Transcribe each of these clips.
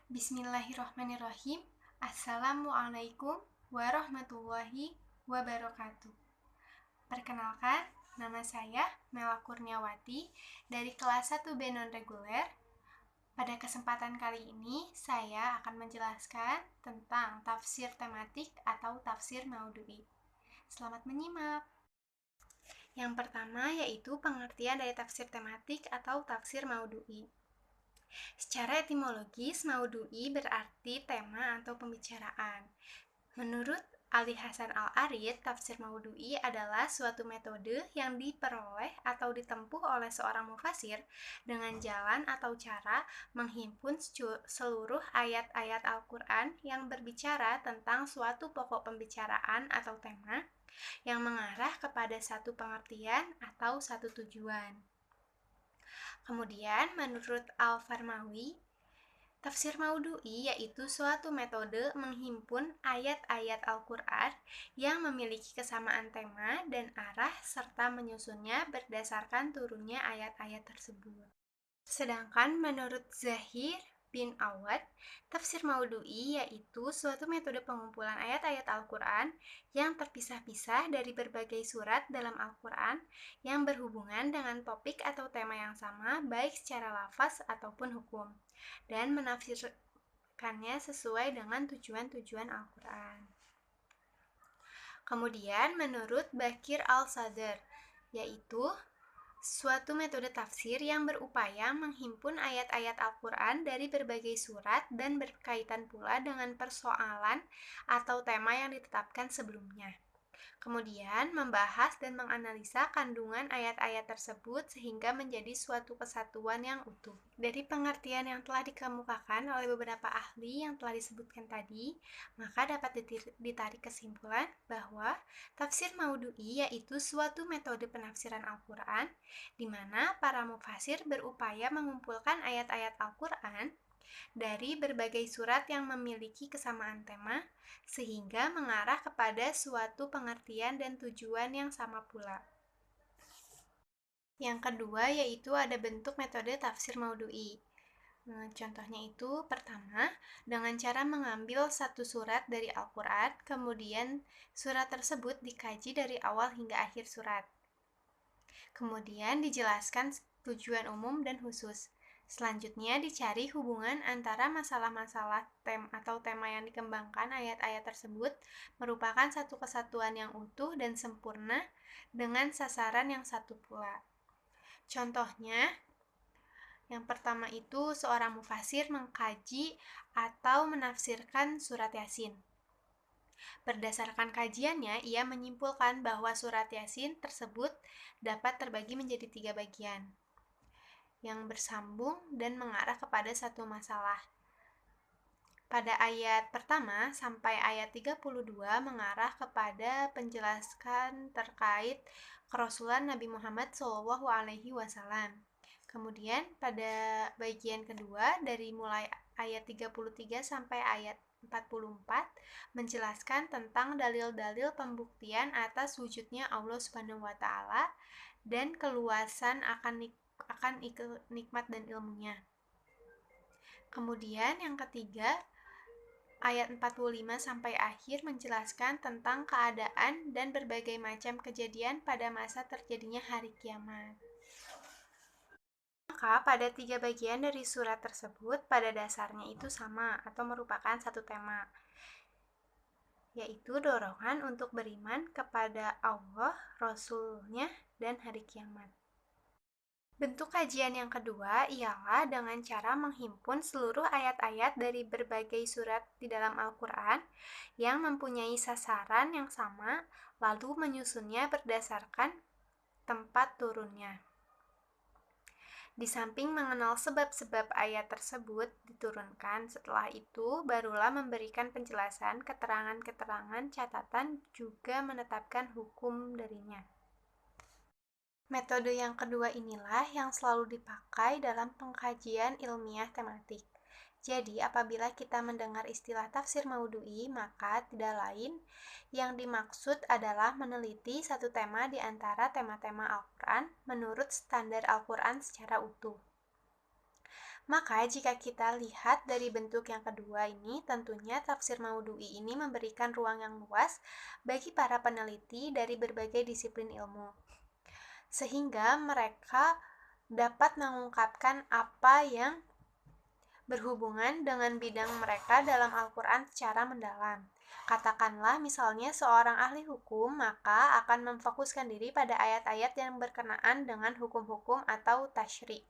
Bismillahirrahmanirrahim. Assalamualaikum warahmatullahi wabarakatuh. Perkenalkan, nama saya Mela Kurniawati dari kelas 1B non-reguler. Pada kesempatan kali ini, saya akan menjelaskan tentang tafsir tematik atau tafsir maudu'i. Selamat menyimak. Yang pertama yaitu pengertian dari tafsir tematik atau tafsir maudu'i. Secara etimologis, maudu'i berarti tema atau pembicaraan. Menurut Ali Hasan Al-Arid, tafsir maudu'i adalah suatu metode yang diperoleh atau ditempuh oleh seorang mufasir dengan jalan atau cara menghimpun seluruh ayat-ayat Al-Quran yang berbicara tentang suatu pokok pembicaraan atau tema yang mengarah kepada satu pengertian atau satu tujuan. Kemudian, menurut Al-Farmawi, tafsir maudu'i yaitu suatu metode menghimpun ayat-ayat Al-Quran yang memiliki kesamaan tema dan arah serta menyusunnya berdasarkan turunnya ayat-ayat tersebut. Sedangkan menurut Zahir bin Awad, tafsir maudu'i yaitu suatu metode pengumpulan ayat-ayat Al-Quran yang terpisah-pisah dari berbagai surat dalam Al-Quran yang berhubungan dengan topik atau tema yang sama baik secara lafaz ataupun hukum, dan menafsirkannya sesuai dengan tujuan-tujuan Al-Quran. Kemudian menurut Bakir Al-Sadr, yaitu suatu metode tafsir yang berupaya menghimpun ayat-ayat Al-Quran dari berbagai surat dan berkaitan pula dengan persoalan atau tema yang ditetapkan sebelumnya. Kemudian membahas dan menganalisa kandungan ayat-ayat tersebut sehingga menjadi suatu kesatuan yang utuh. Dari pengertian yang telah dikemukakan oleh beberapa ahli yang telah disebutkan tadi, maka dapat ditarik kesimpulan bahwa tafsir maudu'i yaitu suatu metode penafsiran Al-Quran di mana para mufasir berupaya mengumpulkan ayat-ayat Al-Quran dari berbagai surat yang memiliki kesamaan tema, sehingga mengarah kepada suatu pengertian dan tujuan yang sama pula. Yang kedua yaitu ada bentuk metode tafsir maudu'i. Contohnya itu, pertama, dengan cara mengambil satu surat dari Al-Quran, kemudian surat tersebut dikaji dari awal hingga akhir surat. Kemudian dijelaskan tujuan umum dan khusus. Selanjutnya dicari hubungan antara masalah-masalah atau tema yang dikembangkan ayat-ayat tersebut merupakan satu kesatuan yang utuh dan sempurna dengan sasaran yang satu pula. Contohnya, yang pertama itu seorang mufasir mengkaji atau menafsirkan surat Yasin. Berdasarkan kajiannya, ia menyimpulkan bahwa surat Yasin tersebut dapat terbagi menjadi 3 bagian yang bersambung dan mengarah kepada satu masalah. Pada ayat pertama sampai ayat 32 mengarah kepada penjelasan terkait kerasulan Nabi Muhammad SAW. Kemudian pada bagian kedua dari mulai ayat 33 sampai ayat 44 menjelaskan tentang dalil-dalil pembuktian atas wujudnya Allah Subhanahu wa taala dan keluasan akan nikmat dan ilmunya. Kemudian yang ketiga, ayat 45 sampai akhir menjelaskan tentang keadaan dan berbagai macam kejadian pada masa terjadinya hari kiamat. Maka pada 3 bagian dari surat tersebut pada dasarnya itu sama atau merupakan satu tema, yaitu dorongan untuk beriman kepada Allah, Rasul-Nya, dan hari kiamat. Bentuk kajian yang kedua ialah dengan cara menghimpun seluruh ayat-ayat dari berbagai surat di dalam Al-Quran yang mempunyai sasaran yang sama, lalu menyusunnya berdasarkan tempat turunnya. Di samping mengenal sebab-sebab ayat tersebut diturunkan, setelah itu barulah memberikan penjelasan, keterangan-keterangan, catatan, juga menetapkan hukum darinya. Metode yang kedua inilah yang selalu dipakai dalam pengkajian ilmiah tematik. Jadi, apabila kita mendengar istilah tafsir maudu'i, maka tidak lain yang dimaksud adalah meneliti satu tema di antara tema-tema Al-Quran menurut standar Al-Quran secara utuh. Maka jika kita lihat dari bentuk yang kedua ini, tentunya tafsir Maudhu'i ini memberikan ruang yang luas bagi para peneliti dari berbagai disiplin ilmu, sehingga mereka dapat mengungkapkan apa yang berhubungan dengan bidang mereka dalam Al-Quran secara mendalam. Katakanlah misalnya seorang ahli hukum, maka akan memfokuskan diri pada ayat-ayat yang berkenaan dengan hukum-hukum atau tasyri'.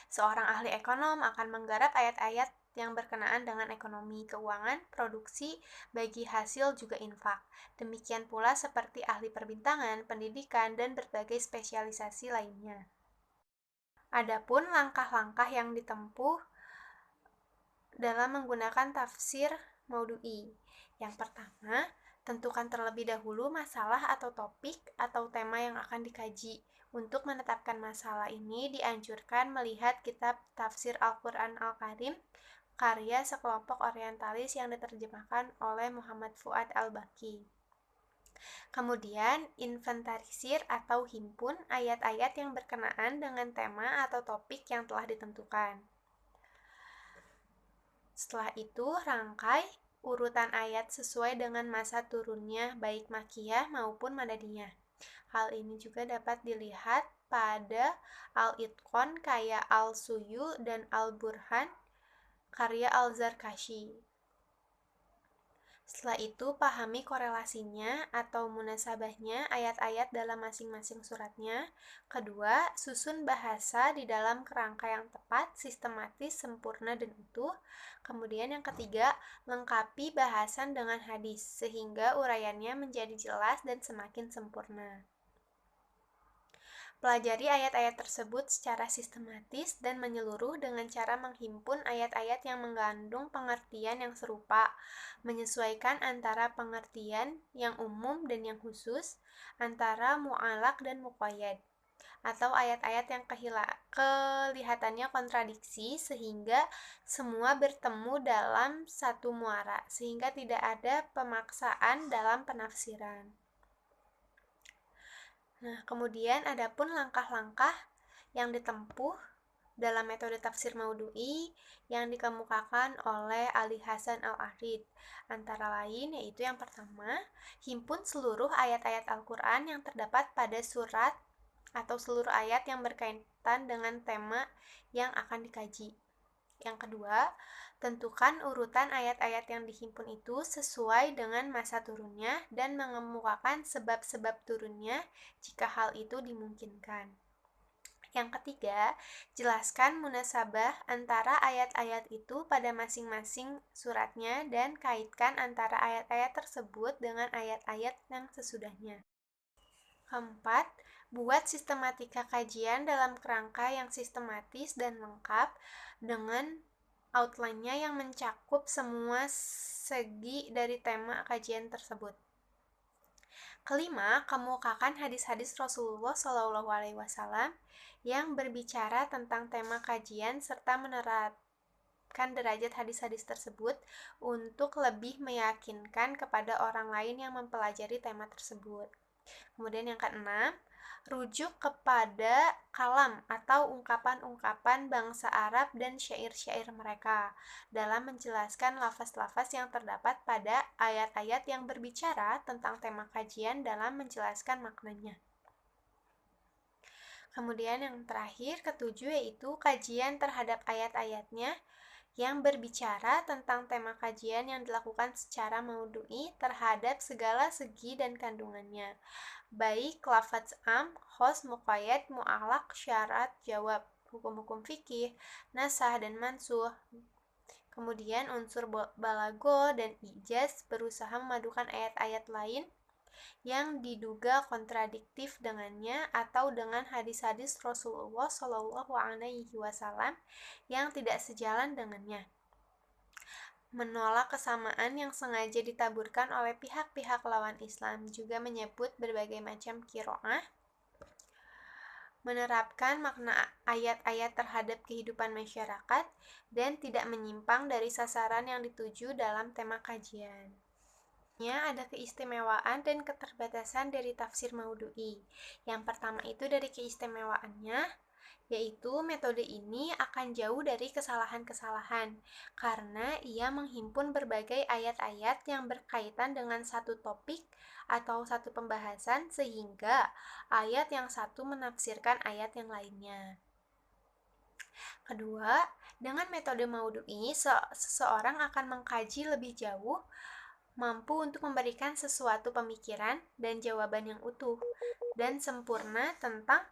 Seorang ahli ekonom akan menggarap ayat-ayat yang berkenaan dengan ekonomi, keuangan, produksi, bagi hasil juga infak. Demikian pula seperti ahli perbintangan, pendidikan, dan berbagai spesialisasi lainnya. Adapun langkah-langkah yang ditempuh dalam menggunakan tafsir Maudhu'i. Yang pertama, tentukan terlebih dahulu masalah atau topik atau tema yang akan dikaji. Untuk menetapkan masalah ini dianjurkan melihat kitab Tafsir Al-Quran Al-Karim karya sekelompok orientalis yang diterjemahkan oleh Muhammad Fuad Al-Baqi. Kemudian, inventarisir atau himpun ayat-ayat yang berkenaan dengan tema atau topik yang telah ditentukan. Setelah itu, rangkai urutan ayat sesuai dengan masa turunnya, baik Makkiyah maupun Madaniyah. Hal ini juga dapat dilihat pada Al-Itqan kayak Al-Suyu dan Al-Burhan karya Al-Zarkashi. Setelah itu, pahami korelasinya atau munasabahnya ayat-ayat dalam masing-masing suratnya. Kedua, susun bahasa di dalam kerangka yang tepat, sistematis, sempurna, dan utuh. Kemudian yang ketiga, lengkapi bahasan dengan hadis, sehingga uraiannya menjadi jelas dan semakin sempurna. Pelajari ayat-ayat tersebut secara sistematis dan menyeluruh dengan cara menghimpun ayat-ayat yang mengandung pengertian yang serupa, menyesuaikan antara pengertian yang umum dan yang khusus, antara mu'alaq dan muqayyad, atau ayat-ayat yang kelihatannya kontradiksi sehingga semua bertemu dalam satu muara, sehingga tidak ada pemaksaan dalam penafsiran. Nah, kemudian adapun langkah-langkah yang ditempuh dalam metode tafsir Maudhu'i yang dikemukakan oleh Ali Hasan Al-Arid. Antara lain yaitu yang pertama, himpun seluruh ayat-ayat Al-Quran yang terdapat pada surat atau seluruh ayat yang berkaitan dengan tema yang akan dikaji. Yang kedua, tentukan urutan ayat-ayat yang dihimpun itu sesuai dengan masa turunnya dan mengemukakan sebab-sebab turunnya jika hal itu dimungkinkan. Yang ketiga, jelaskan munasabah antara ayat-ayat itu pada masing-masing suratnya dan kaitkan antara ayat-ayat tersebut dengan ayat-ayat yang sesudahnya. Keempat, buat sistematika kajian dalam kerangka yang sistematis dan lengkap dengan outline-nya yang mencakup semua segi dari tema kajian tersebut. Kelima, kemukakan hadis-hadis Rasulullah SAW yang berbicara tentang tema kajian serta menerapkan derajat hadis-hadis tersebut untuk lebih meyakinkan kepada orang lain yang mempelajari tema tersebut. Kemudian yang keenam, rujuk kepada kalam atau ungkapan-ungkapan bangsa Arab dan syair-syair mereka dalam menjelaskan lafaz-lafaz yang terdapat pada ayat-ayat yang berbicara tentang tema kajian dalam menjelaskan maknanya. Kemudian yang terakhir, ketujuh, yaitu kajian terhadap ayat-ayatnya yang berbicara tentang tema kajian yang dilakukan secara maudhu'i terhadap segala segi dan kandungannya, baik lafaz am, khos, muqayyad, mu'alaq, syarat, jawab, hukum-hukum fikih, nasah, dan mansuh. Kemudian unsur balago dan ijaz berusaha memadukan ayat-ayat lain yang diduga kontradiktif dengannya atau dengan hadis-hadis Rasulullah SAW yang tidak sejalan dengannya, menolak kesamaan yang sengaja ditaburkan oleh pihak-pihak lawan Islam, juga menyebut berbagai macam qiraah, menerapkan makna ayat-ayat terhadap kehidupan masyarakat, dan tidak menyimpang dari sasaran yang dituju dalam tema kajian. Ada keistimewaan dan keterbatasan dari tafsir Maudhu'i. Yang pertama itu dari keistimewaannya, yaitu metode ini akan jauh dari kesalahan-kesalahan karena ia menghimpun berbagai ayat-ayat yang berkaitan dengan satu topik atau satu pembahasan sehingga ayat yang satu menafsirkan ayat yang lainnya. Kedua, dengan metode Maudu'i, seseorang akan mengkaji lebih jauh, mampu untuk memberikan sesuatu pemikiran dan jawaban yang utuh dan sempurna tentang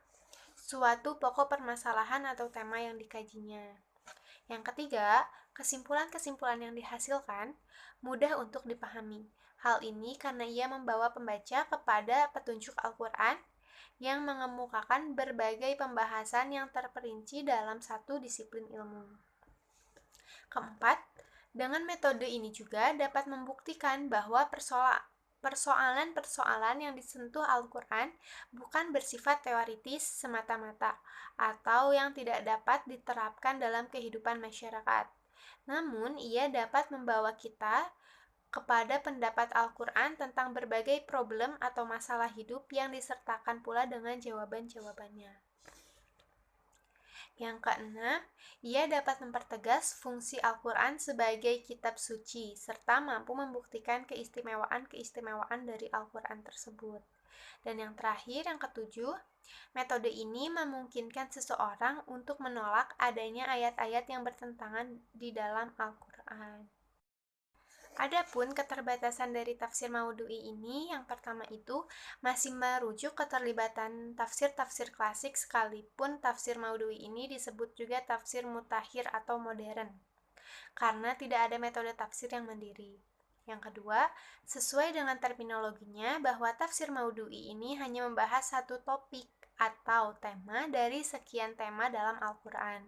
suatu pokok permasalahan atau tema yang dikajinya. Yang ketiga, kesimpulan-kesimpulan yang dihasilkan mudah untuk dipahami. Hal ini karena ia membawa pembaca kepada petunjuk Al-Quran yang mengemukakan berbagai pembahasan yang terperinci dalam satu disiplin ilmu. Keempat, dengan metode ini juga dapat membuktikan bahwa persoalan-persoalan yang disentuh Al-Quran bukan bersifat teoritis semata-mata atau yang tidak dapat diterapkan dalam kehidupan masyarakat. Namun, ia dapat membawa kita kepada pendapat Al-Quran tentang berbagai problem atau masalah hidup yang disertakan pula dengan jawaban-jawabannya. Yang keenam, ia dapat mempertegas fungsi Al-Quran sebagai kitab suci, serta mampu membuktikan keistimewaan-keistimewaan dari Al-Quran tersebut. Dan yang terakhir, yang ketujuh, metode ini memungkinkan seseorang untuk menolak adanya ayat-ayat yang bertentangan di dalam Al-Quran. Adapun keterbatasan dari tafsir Maudu'i ini, yang pertama itu masih merujuk keterlibatan tafsir-tafsir klasik sekalipun tafsir Maudu'i ini disebut juga tafsir mutakhir atau modern, karena tidak ada metode tafsir yang mandiri. Yang kedua, sesuai dengan terminologinya bahwa tafsir Maudu'i ini hanya membahas satu topik atau tema dari sekian tema dalam Al-Quran.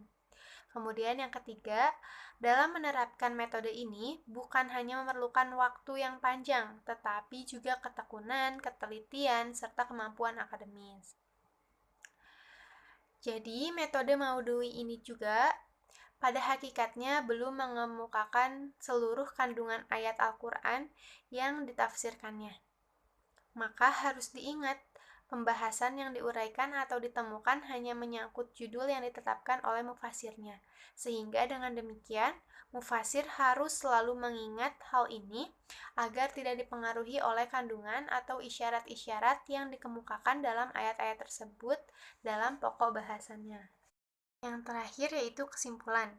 Kemudian yang ketiga, dalam menerapkan metode ini bukan hanya memerlukan waktu yang panjang, tetapi juga ketekunan, ketelitian, serta kemampuan akademis. Jadi, metode Maudu'i ini juga pada hakikatnya belum mengemukakan seluruh kandungan ayat Al-Quran yang ditafsirkannya. Maka harus diingat, pembahasan yang diuraikan atau ditemukan hanya menyangkut judul yang ditetapkan oleh mufasirnya. Sehingga dengan demikian, mufasir harus selalu mengingat hal ini agar tidak dipengaruhi oleh kandungan atau isyarat-isyarat yang dikemukakan dalam ayat-ayat tersebut dalam pokok bahasannya. Yang terakhir yaitu kesimpulan.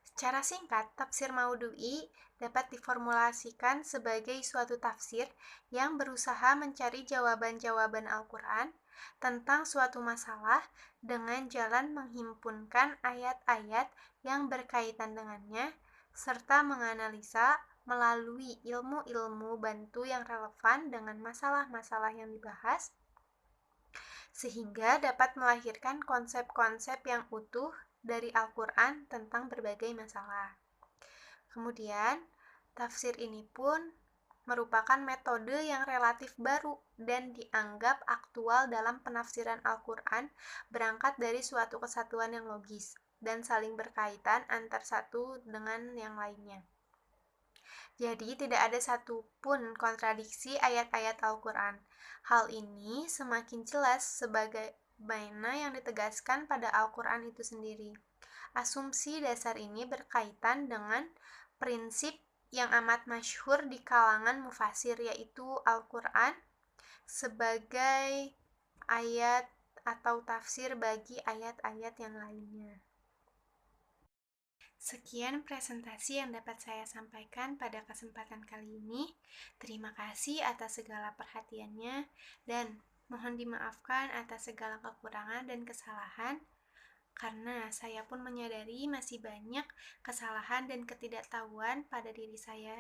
Secara singkat, tafsir Maudu'i dapat diformulasikan sebagai suatu tafsir yang berusaha mencari jawaban-jawaban Al-Quran tentang suatu masalah dengan jalan menghimpunkan ayat-ayat yang berkaitan dengannya, serta menganalisa melalui ilmu-ilmu bantu yang relevan dengan masalah-masalah yang dibahas, sehingga dapat melahirkan konsep-konsep yang utuh dari Al-Quran tentang berbagai masalah. Kemudian, tafsir ini pun merupakan metode yang relatif baru dan dianggap aktual dalam penafsiran Al-Quran berangkat dari suatu kesatuan yang logis dan saling berkaitan antar satu dengan yang lainnya. Jadi, tidak ada satupun kontradiksi ayat-ayat Al-Quran. Hal ini semakin jelas sebagai yang ditegaskan pada Al-Quran itu sendiri. Asumsi dasar ini berkaitan dengan prinsip yang amat masyhur di kalangan mufasir, yaitu Al-Quran sebagai ayat atau tafsir bagi ayat-ayat yang lainnya. Sekian presentasi yang dapat saya sampaikan pada kesempatan kali ini. Terima kasih atas segala perhatiannya dan mohon dimaafkan atas segala kekurangan dan kesalahan, karena saya pun menyadari masih banyak kesalahan dan ketidaktahuan pada diri saya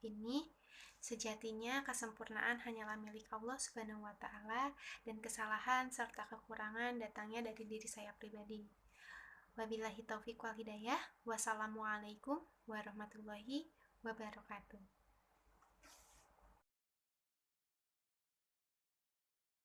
ini. Sejatinya kesempurnaan hanyalah milik Allah Subhanahu wa Ta'ala, dan kesalahan serta kekurangan datangnya dari diri saya pribadi. Wabillahi taufiq wal hidayah. Wassalamualaikum warahmatullahi wabarakatuh.